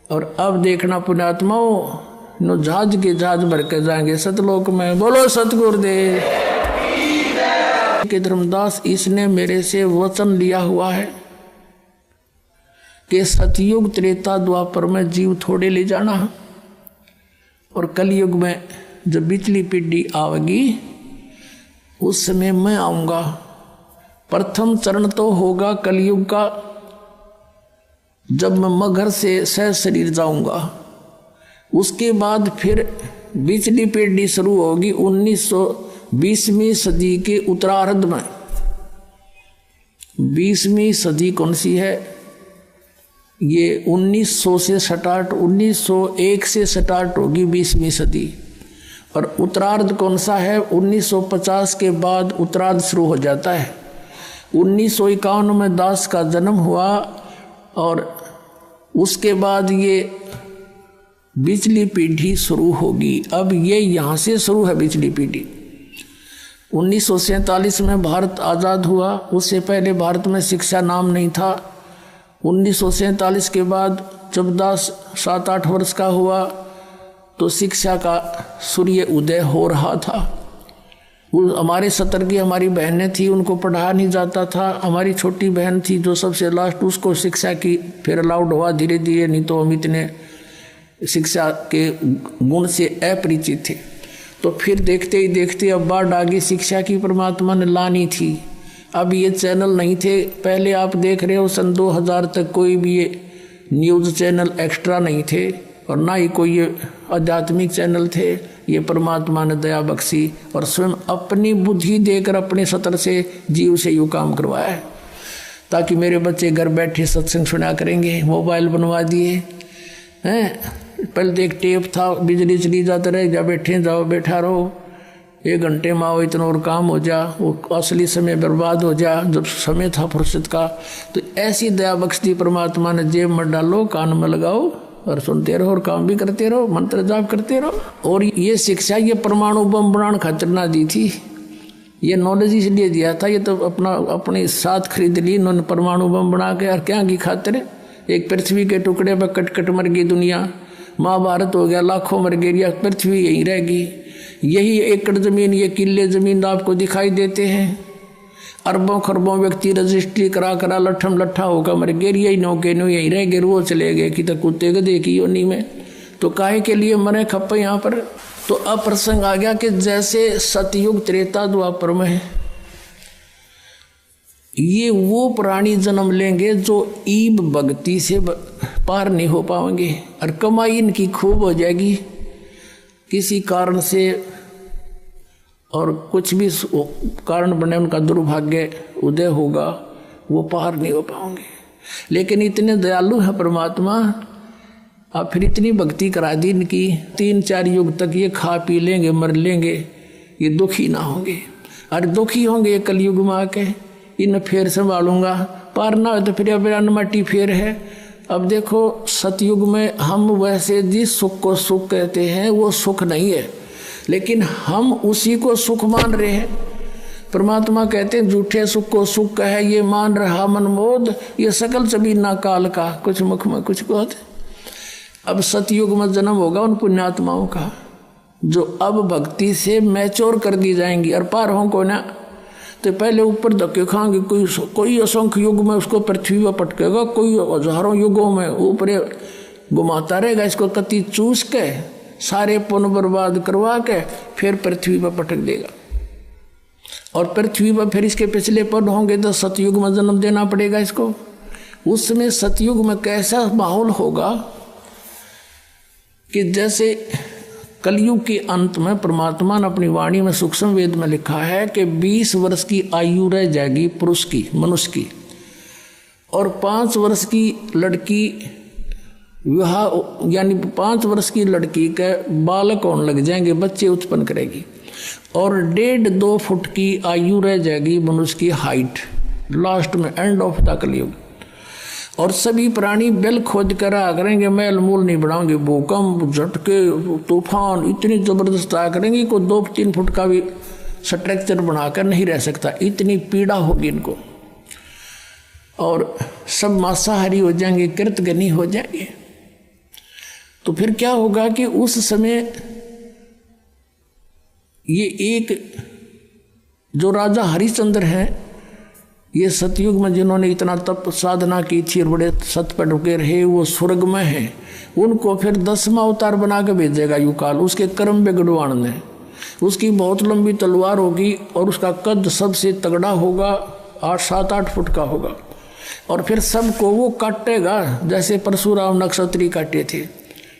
और अब देखना पुण्यात्माओं, नो जहाज के जहाज भर के जाएंगे सतलोक में। बोलो सतगुरुदेव के। धर्मदास इसने मेरे से वचन लिया हुआ है कि सतयुग त्रेता द्वापर में जीव थोड़े ले जाना, और कलयुग में जब बिचली पीढ़ी आवेगी उस समय मैं आऊंगा। प्रथम चरण तो होगा कलयुग का जब मैं मगर से सह शरीर जाऊंगा। उसके बाद फिर बिचली पीढ़ी शुरू होगी 1920वीं सदी के उत्तरार्ध में। 20वीं सदी कौन सी है? ये 1900 से स्टार्ट, 1901 से स्टार्ट होगी 20वीं सदी। और उत्तरार्ध कौन सा है? 1950 के बाद उत्तरार्ध शुरू हो जाता है। 1951 में दास का जन्म हुआ और उसके बाद ये बिचली पीढ़ी शुरू होगी। अब ये यहाँ से शुरू है बिचली पीढ़ी। 1947 में भारत आज़ाद हुआ, उससे पहले भारत में शिक्षा नाम नहीं था। 1947 के बाद जब दास 7-8 वर्ष का हुआ तो शिक्षा का सूर्य उदय हो रहा था। वो हमारे सतर की हमारी बहनें थी, उनको पढ़ाया नहीं जाता था। हमारी छोटी बहन थी जो सबसे लास्ट, उसको शिक्षा की फिर अलाउड हुआ धीरे धीरे, नहीं तो हम इतने शिक्षा के गुण से अपरिचित थे। तो फिर देखते ही देखते अब बाढ़ आ गई शिक्षा की, परमात्मा ने लानी थी। अब ये चैनल नहीं थे, पहले आप देख रहे हो सन 2000 तक कोई भी ये न्यूज़ चैनल एक्स्ट्रा नहीं थे और ना ही कोई ये आध्यात्मिक चैनल थे। ये परमात्मा ने दया बख्शी और स्वयं अपनी बुद्धि देकर अपने सतर से जीव से यूँ काम करवाया है ताकि मेरे बच्चे घर बैठे सत्संग सुना करेंगे। मोबाइल बनवा दिए हैं, पहले देख टेप था, बिजली चली जाते रहे, जा बैठे जाओ बैठा रहो, 1 घंटे में आओ, इतना और काम हो जा, वो असली समय बर्बाद हो जा जब समय था फुर्सत का। तो ऐसी दया बख्शी परमात्मा ने, जेब में डालो, कान में लगाओ और सुनते रहो और काम भी करते रहो, मंत्र जाप करते रहो। और ये शिक्षा ये परमाणु बम बनाने खातिर ना दी थी, ये नॉलेज इसलिए दिया था। ये तो अपने साथ खरीद ली इन्होंने परमाणु बम बना के, और क्या की खातिर? एक पृथ्वी के टुकड़े पर कट कट मर गई दुनिया, महाभारत हो गया, लाखों मर गई, या पृथ्वी यहीं रहेगी। यही एकड़ जमीन, ये किले जमीन आपको दिखाई देते हैं। अरबों खरबों व्यक्ति रजिस्ट्री करा करा लट्ठम लट्ठा होकर मर गए, यही नौके नो यहीं रह गए, वो चले गए कि तक कुत्ते गधे की योनी में। तो काहे के लिए मरे खप्पे यहाँ पर? तो अब प्रसंग आ गया कि जैसे सतयुग त्रेता द्वापर में ये वो प्राणी जन्म लेंगे जो ईब भक्ति से पार नहीं हो पाएंगे और कमाई इनकी खूब हो जाएगी किसी कारण से, और कुछ भी कारण बने उनका दुर्भाग्य उदय होगा, वो पार नहीं हो पाएंगे। लेकिन इतने दयालु है परमात्मा, अब फिर इतनी भक्ति करा दी इनकी, 3-4 युग तक ये खा पी लेंगे मर लेंगे, ये दुखी ना होंगे। अरे दुखी होंगे ये कलयुग में आके, इन फिर संभालूंगा, पार ना हो तो फिर अब अनमटी फेर है। अब देखो सतयुग में हम वैसे जिस सुख को सुख कहते हैं वो सुख नहीं है, लेकिन हम उसी को सुख मान रहे हैं। परमात्मा कहते हैं झूठे सुख को सुख कहे, ये मान रहा मनमोद, ये सकल जमीना काल का, कुछ मुख में कुछ गोद। अब सतयुग में जन्म होगा उन पुण्यात्माओं का जो अब भक्ति से मैच्योर कर दी जाएंगी और पार हों को ना। तो पहले ऊपर धक्के खाएंगे, कोई असंख्य युग में उसको पृथ्वी पर पटकेगा, कोई हजारों युगों में ऊपर घुमाता रहेगा, इसको कति चूस के सारे पुण्य बर्बाद करवा के फिर पृथ्वी पर पटक देगा। और पृथ्वी पर फिर इसके पिछले पद होंगे तो सतयुग में जन्म देना पड़ेगा इसको। उस समय सतयुग में कैसा माहौल होगा कि जैसे कलयुग के अंत में परमात्मा ने अपनी वाणी में सूक्ष्म वेद में लिखा है कि 20 वर्ष की आयु रह जाएगी पुरुष की, मनुष्य की, और 5 वर्ष की लड़की विवाह, यानी 5 वर्ष की लड़की के बालक होने लग जाएंगे, बच्चे उत्पन्न करेगी, और 1.5-2 फुट की आयु रह जाएगी मनुष्य की हाइट, लास्ट में एंड ऑफ द कलयुग। और सभी प्राणी बेल खोद कर आ करेंगे, मैल मूल नहीं बढ़ाएंगे, भूकंप झटके तूफान इतनी जबरदस्त आ करेंगे को 2-3 फुट का भी स्ट्रक्चर बनाकर नहीं रह सकता, इतनी पीड़ा होगी इनको। और सब मांसाहारी हो जाएंगे, कृतघ्नी हो जाएंगे। तो फिर क्या होगा कि उस समय ये एक जो राजा हरिश्चंद्र हैं, ये सतयुग में जिन्होंने इतना तप साधना की थी और बड़े सत पर रुके रहे, वो स्वर्ग में हैं। उनको फिर 10वां अवतार बना के भेजेगा युकाल, उसके कर्म बिगड़वाण ने। उसकी बहुत लंबी तलवार होगी और उसका कद सबसे तगड़ा होगा, 7-8 फुट का होगा। और फिर सबको वो काटेगा जैसे परशुराम नक्षत्री काटे थे,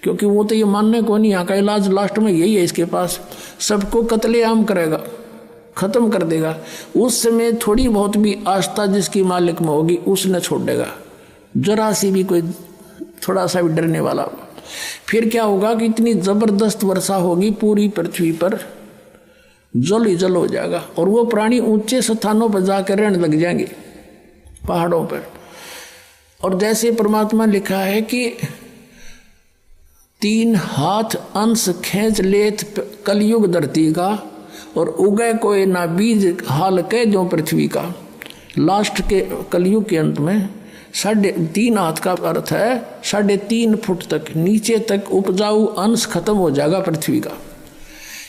क्योंकि वो तो ये मानने को नहीं, यहाँ का इलाज लास्ट में यही है इसके पास। सबको कत्लेआम करेगा, खत्म कर देगा। उस समय थोड़ी बहुत भी आस्था जिसकी मालिक में होगी उसने छोड़ देगा, जरा सी भी कोई थोड़ा सा भी डरने वाला। फिर क्या होगा कि इतनी जबरदस्त वर्षा होगी पूरी पृथ्वी पर, जल ही जल हो जाएगा। और वो प्राणी ऊंचे स्थानों पर जाकर रहने लग जाएंगे, पहाड़ों पर। और जैसे परमात्मा लिखा है कि 3 हाथ अंश खींच लेत कलयुग धरती का, और उगए कोई ना बीज हाल के जो पृथ्वी का। लास्ट के कलयुग के अंत में 3.5 हाथ का अर्थ है 3.5 फुट तक नीचे तक उपजाऊ अंश खत्म हो जाएगा पृथ्वी का।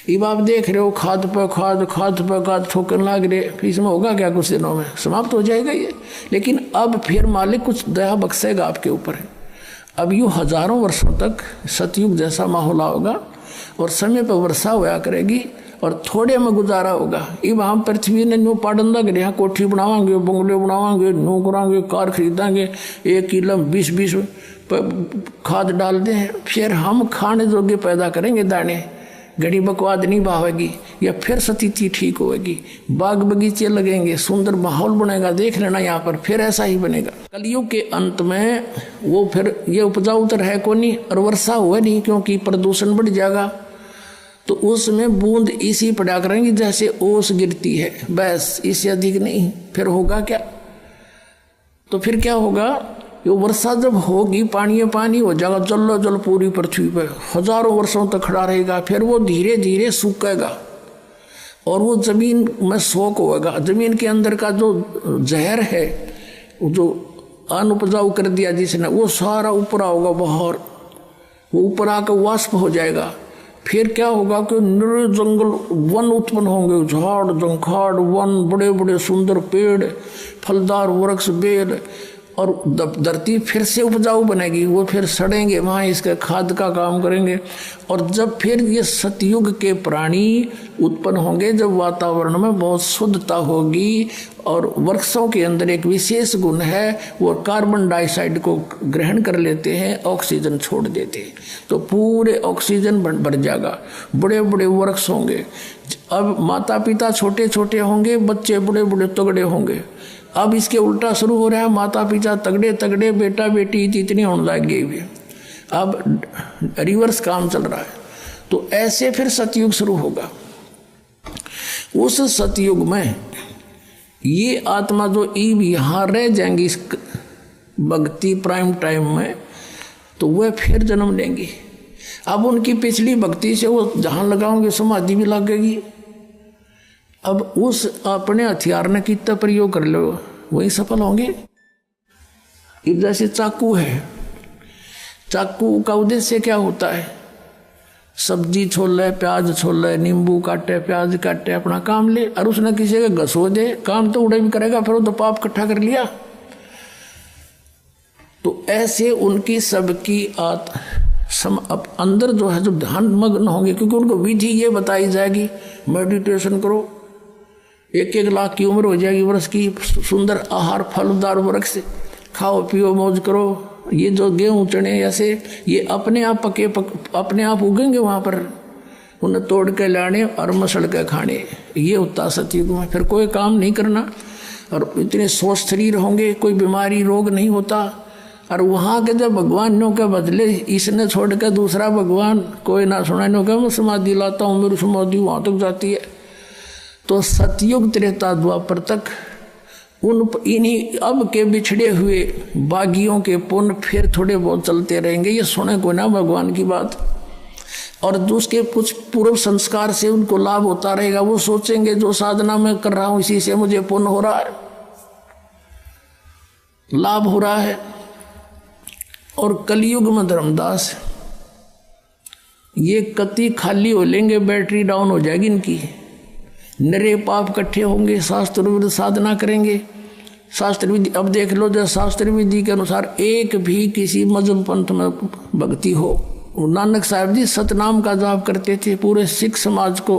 अब आप देख रहे हो खाद पर खाद ठोकने लग रहे, फिर इसमें होगा क्या, कुछ दिनों में समाप्त हो जाएगा ये। लेकिन अब फिर मालिक कुछ दया बख्शेगा आपके ऊपर। अब यूँ हजारों वर्षों तक सतयुग जैसा माहौल होगा और समय पर वर्षा होया करेगी और थोड़े में गुजारा होगा। अब हम पृथ्वी ने न्यू पाड़न लग रहे हैं, कोठी बनावांगे, बंगले बनावांगे, न्यू करांगे, कार खरीदांगे, 1 किलो 20 खाद डाल दें, फिर हम खाने जोगे पैदा करेंगे दाने, घड़ी बकवाद नहीं बहावेगी, या फिर स्थिति ठीक होगी, बाग बगीचे लगेंगे, सुंदर माहौल बनेगा। देख लेना यहाँ पर फिर ऐसा ही बनेगा। कलयुग के अंत में वो फिर ये उपजाऊ तो है को नहीं और वर्षा हुआ नहीं, क्योंकि प्रदूषण बढ़ जाएगा। तो उसमें बूंद इसी पड़ा करेंगी जैसे ओस गिरती है, बस, इससे अधिक नहीं। फिर होगा क्या, तो फिर क्या होगा, ये वर्षा जब होगी पानी हो जाएगा, जल पूरी पृथ्वी पर हजारों वर्षों तक खड़ा रहेगा। फिर वो धीरे धीरे सूखेगा और वो जमीन में सोख होगा। जमीन के अंदर का जो जहर है, जो अनउपजाऊ कर दिया जिसने, वो सारा ऊपर होगा बाहर, वो ऊपर आकर वाष्प हो जाएगा। फिर क्या होगा कि जंगल वन उत्पन्न होंगे, झाड़ जंखाड़ वन, बड़े बड़े सुंदर पेड़, फलदार वृक्ष, बेल, और धरती फिर से उपजाऊ बनेगी। वो फिर सड़ेंगे, वहाँ इसके खाद का काम करेंगे। और जब फिर ये सतयुग के प्राणी उत्पन्न होंगे, जब वातावरण में बहुत शुद्धता होगी, और वृक्षों के अंदर एक विशेष गुण है, वो कार्बन डाइऑक्साइड को ग्रहण कर लेते हैं, ऑक्सीजन छोड़ देते हैं, तो पूरे ऑक्सीजन बढ़ जाएगा। बड़े बड़े वृक्ष होंगे। अब माता पिता छोटे छोटे होंगे, बच्चे बड़े बड़े तगड़े होंगे। अब इसके उल्टा शुरू हो रहा है, माता पिता तगड़े तगड़े, बेटा बेटी इतनी होने लग गई। अब रिवर्स काम चल रहा है। तो ऐसे फिर सतयुग शुरू होगा। उस सतयुग में ये आत्मा जो ईब यहाँ रह जाएंगी इस भक्ति प्राइम टाइम में, तो वह फिर जन्म लेंगी। अब उनकी पिछली भक्ति से वो जहाँ लगाओगे समाधि भी लगेगी। अब उस अपने हथियार ने कितना प्रयोग कर लो, वही सफल होंगे। अब जैसे चाकू है, चाकू का उद्देश्य क्या होता है, सब्जी छोल ले, प्याज छोल ले, नींबू काटे, प्याज काटे, अपना काम ले, और उसने किसी का घसो दे, काम तो उड़े भी करेगा, फिर वो तो पाप इकट्ठा कर लिया। तो ऐसे उनकी सबकी अब अंदर जो है, जब ध्यान मग्न होंगे, क्योंकि उनको विधि ये बताई जाएगी, मेडिटेशन करो, 1-1 लाख की उम्र हो जाएगी वर्ष की, सुंदर आहार फलदार वृक्ष खाओ पियो मौज करो। ये जो गेहूँ चने ऐसे ये अपने आप पके अपने आप उगेंगे वहाँ पर, उन्हें तोड़ के लाने और मसल के खाने। ये होता सतयुग में। फिर कोई काम नहीं करना और इतने स्वस्थ शरीर होंगे, कोई बीमारी रोग नहीं होता। और वहाँ के जब भगवानों के बदले इसने छोड़ के दूसरा भगवान कोई ना सुनाने का, मैं समाधि लाता हूँ, मेरी समाधि वहाँ तक जाती है। तो सतयुग त्रेता द्वापर तक इन्हीं अब के बिछड़े हुए बागियों के पुण्य फिर थोड़े बहुत चलते रहेंगे। ये सुने को ना भगवान की बात, और उसके कुछ पूर्व संस्कार से उनको लाभ होता रहेगा। वो सोचेंगे जो साधना मैं कर रहा हूँ इसी से मुझे पुण्य हो रहा है, लाभ हो रहा है। और कलयुग में धर्मदास ये कति खाली हो लेंगे, बैटरी डाउन हो जाएगी इनकी। नरे पाप इकट्ठे होंगे, शास्त्र विधि साधना करेंगे। शास्त्र विधि अब देख लो, जब शास्त्र विधि के अनुसार एक भी किसी मजहब पंथ में भक्ति हो। नानक साहब जी सतनाम का जाप करते थे, पूरे सिख समाज को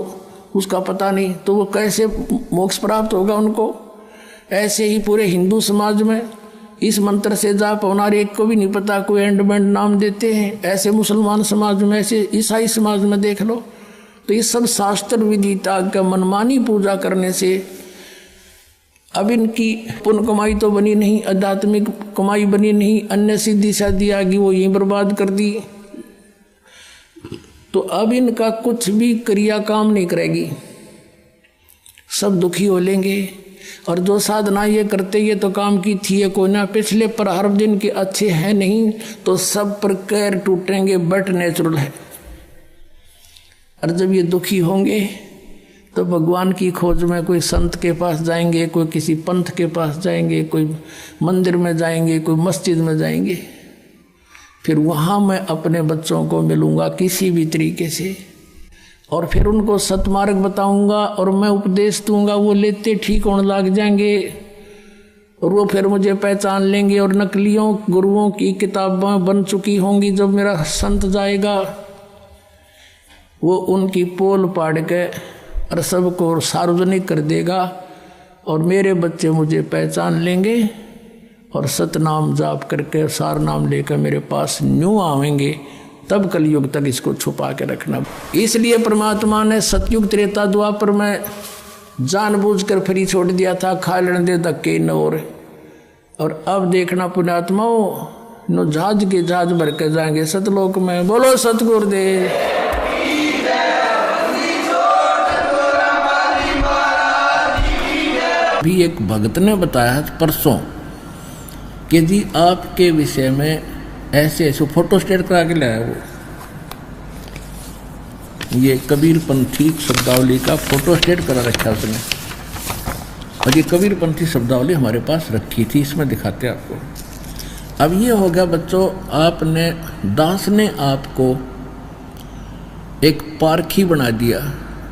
उसका पता नहीं, तो वो कैसे मोक्ष प्राप्त होगा उनको। ऐसे ही पूरे हिंदू समाज में इस मंत्र से जाप होना एक को भी नहीं पता, कोई एंड बैंड नाम देते हैं। ऐसे मुसलमान समाज में, ऐसे ईसाई समाज में देख लो। तो ये सब शास्त्र विधि त्याग का मनमानी पूजा करने से अब इनकी पुण्य कमाई तो बनी नहीं, आध्यात्मिक कमाई बनी नहीं, अन्य सिद्धि शादी आ गई वो यहीं बर्बाद कर दी। तो अब इनका कुछ भी क्रिया काम नहीं करेगी, सब दुखी हो लेंगे। और जो साधना ये करते ये तो काम की थी ये कोई ना, पिछले प्रारब्ध दिन के अच्छे हैं नहीं, तो सब पर कैर टूटेंगे, बट नेचुरल है। और जब ये दुखी होंगे तो भगवान की खोज में कोई संत के पास जाएंगे, कोई किसी पंथ के पास जाएंगे, कोई मंदिर में जाएंगे, कोई मस्जिद में जाएंगे। फिर वहाँ मैं अपने बच्चों को मिलूँगा किसी भी तरीके से, और फिर उनको सतमार्ग बताऊँगा और मैं उपदेश दूँगा। वो लेते ठीक होने लग जाएंगे और वो फिर मुझे पहचान लेंगे। और नकलियों गुरुओं की किताबें बन चुकी होंगी, जब मेरा संत जाएगा वो उनकी पोल पाड़ के और सबको सार्वजनिक कर देगा, और मेरे बच्चे मुझे पहचान लेंगे और सतनाम जाप करके सार नाम लेकर मेरे पास न्यू आवेंगे। तब कलयुग तक इसको छुपा के रखना। इसलिए परमात्मा ने सतयुग त्रेता द्वापर में जानबूझकर फ्री छोड़ दिया था, खा लेने दे धक्के न और अब देखना पुण्यात्माओं, नो जहाज के जहाज भर के जाएंगे सतलोक में। बोलो सतगुरुदेव। भी एक भक्त ने बताया परसों कि जी आपके विषय में ऐसे ऐसे फोटो स्टेट करा के लाया वो, ये कबीर पंथी शब्दावली का फोटो स्टेट करा रखा उसने। और ये कबीर पंथी शब्दावली हमारे पास रखी थी, इसमें दिखाते आपको। अब ये हो गया बच्चों, आपने दास ने आपको एक पारखी बना दिया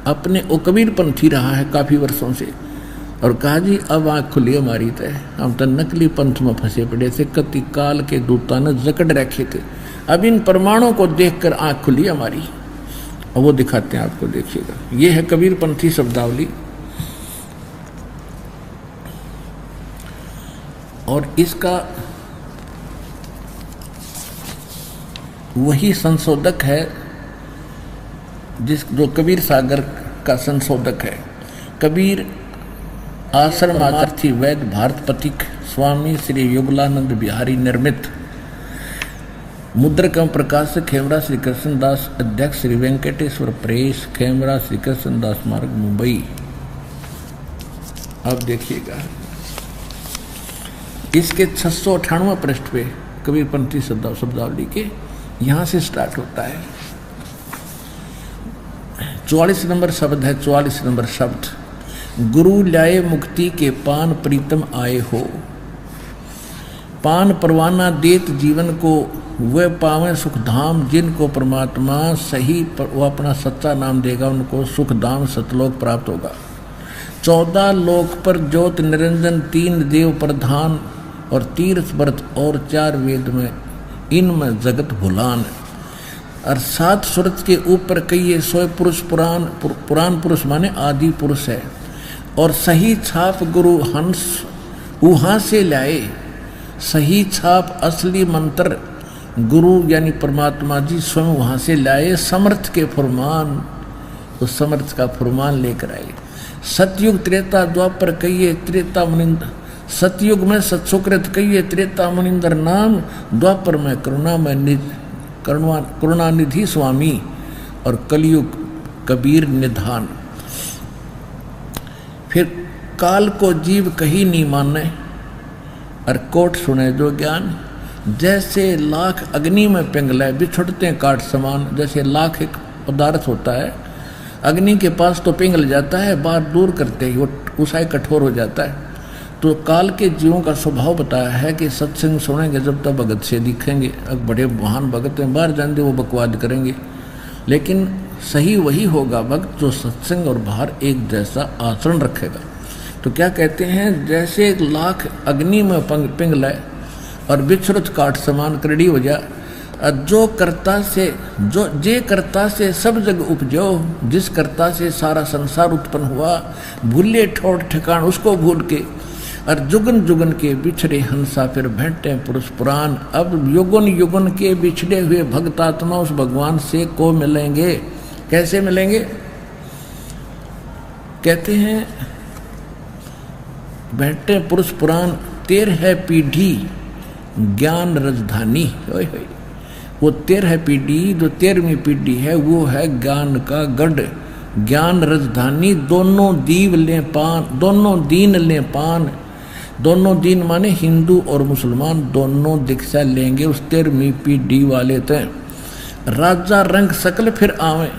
अपने। वो कबीर पंथी रहा है काफ़ी वर्षों से, और कहा जी अब आँख खुली हमारी तय, हम तो नकली पंथ में फंसे पड़े थे, कति काल के दूता ने जकड़ रखे थे। अब इन प्रमाणों को देखकर आँख खुली हमारी, और वो दिखाते हैं आपको, देखिएगा। ये है कबीर पंथी शब्दावली, और इसका वही संशोधक है जो कबीर सागर का संशोधक है। कबीर आश्रमार्थी वैद्य भारत पथिक स्वामी श्री युगलानंद बिहारी निर्मित। मुद्रक प्रकाशक खेमरा श्री कृष्णदास, अध्यक्ष श्री वेंकटेश्वर प्रेस, खेमरा श्री कृष्णदास मार्ग, मुंबई। अब देखिएगा इसके 698 पृष्ठ पे कबीर पंथी शब्दावली के यहाँ से स्टार्ट होता है। 44 नंबर शब्द है, 44 नंबर शब्द। गुरु लाए मुक्ति के पान प्रीतम आए हो, पान परवाना देत जीवन को, वे पावें सुख धाम जिनको परमात्मा सही वो अपना सच्चा नाम देगा, उनको सुख धाम सतलोक प्राप्त होगा। 14 लोक पर ज्योत निरंजन, 3 देव प्रधान, और तीर्थ व्रत और 4 वेद में, इनमें जगत भुलान। और 7 सूरत के ऊपर कई 100 पुरुष, पुराण पुरुष माने आदि पुरुष है। और सही छाप गुरु हंस वहाँ से लाए, सही छाप असली मंत्र गुरु यानी परमात्मा जी स्वयं वहाँ से लाए। समर्थ के फरमान, तो समर्थ का फरमान लेकर आए। सतयुग त्रेता द्वापर कहिए त्रेता मुनिंदर, सतयुग में सत्सुकृत कहिए त्रेता मुनिंदर नाम, द्वापर में करुणानिधि स्वामी, और कलयुग कबीर निधान। फिर काल को जीव कहीं नहीं माने, और कोट सुने जो ज्ञान। जैसे लाख अग्नि में पिघले बिछुड़ते काट समान, जैसे लाख एक पदार्थ होता है, अग्नि के पास तो पिघल जाता है, बाहर दूर करते ही वो उसाई कठोर हो जाता है। तो काल के जीवों का स्वभाव बताया है कि सत्संग सुनेंगे जब तक भगत से दिखेंगे। अब बड़े महान भगत हैं, बाहर जाने वो बकवाद करेंगे, लेकिन सही वही होगा भक्त जो सत्संग और बाहर एक जैसा आचरण रखेगा। तो क्या कहते हैं, जैसे 1,00,000 अग्नि में पिंगलाए और बिछरुत काट समान करड़ी हो जा, जो कर्ता से जे कर्ता से सब जग उपजो, जिस कर्ता से सारा संसार उत्पन्न हुआ, भूले ठोर ठिकान उसको भूल के, और जुगन जुगन के बिछड़े हंसा फिर भेंटे पुरुष पुराण। अब युगन युगन के बिछड़े हुए भक्तात्मा उस भगवान से को मिलेंगे। कैसे मिलेंगे? कहते हैं भेंटे पुरुष पुराण 13 पीढ़ी ज्ञान राजधानी। वो 13 पीढ़ी, जो 13वीं पीढ़ी है वो है ज्ञान का गढ़, ज्ञान राजधानी। दोनों दीव ले पान, दोनों दीन ले पान। दोनों दीन माने हिंदू और मुसलमान दोनों दीक्षा लेंगे उस 13वीं पीढ़ी वाले तय। राजा रंग सकल फिर आवे,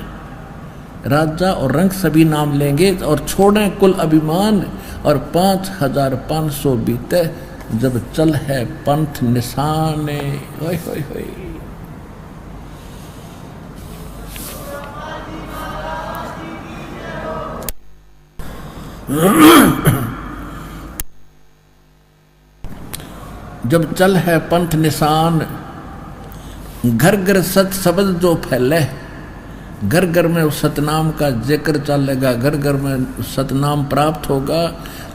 राजा और रंग सभी नाम लेंगे और छोड़ें कुल अभिमान, और 5500 बीते जब चल है पंथ निशाने। होय होय होय। जब चल है पंथ निशान, घर घर सत शब्द जो फैले, घर घर में उस सतनाम का जिक्र चलेगा, घर घर में सतनाम प्राप्त होगा।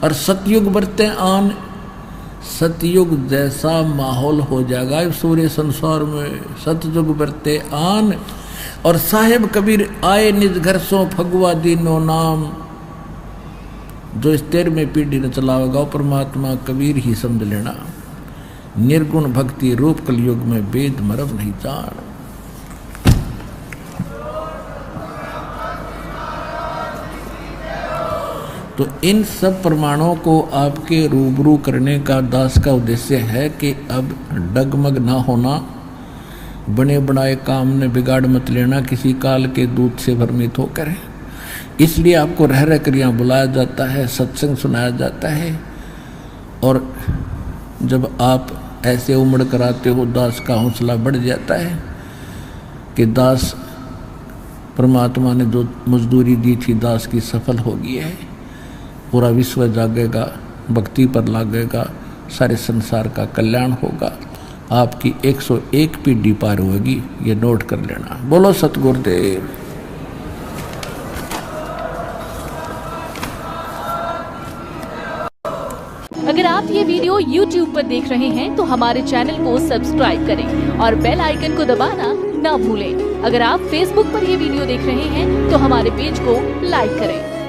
और सतयुग बरते आन, सतयुग जैसा माहौल हो जाएगा इस सूर्य संसार में। सतयुग बरते आन, और साहेब कबीर आए निज घर सो फगुआ दीनो नाम। जो इस 13वीं पीढ़ी ने चलावेगा परमात्मा कबीर ही समझ लेना। निर्गुण भक्ति रूप कलयुग में वेद मरव नहीं जान। तो इन सब प्रमाणों को आपके रूबरू करने का दास का उद्देश्य है कि अब डगमग ना होना, बने बनाए काम ने बिगाड़ मत लेना, किसी काल के दूत से भ्रमित होकर। इसलिए आपको रह रह कर यहाँ बुलाया जाता है, सत्संग सुनाया जाता है। और जब आप ऐसे उमड़ कर आते हो, दास का हौसला बढ़ जाता है कि दास परमात्मा ने जो मजदूरी दी थी दास की सफल हो गई है। पूरा विश्व जागेगा, भक्ति पर लागेगा, सारे संसार का कल्याण होगा। आपकी 101 पीढ़ी पार होगी, ये नोट कर लेना। बोलो सतगुरुदेव। अगर आप ये वीडियो YouTube पर देख रहे हैं तो हमारे चैनल को सब्सक्राइब करें और बेल आइकन को दबाना ना भूलें। अगर आप Facebook पर ये वीडियो देख रहे हैं तो हमारे पेज को लाइक करें।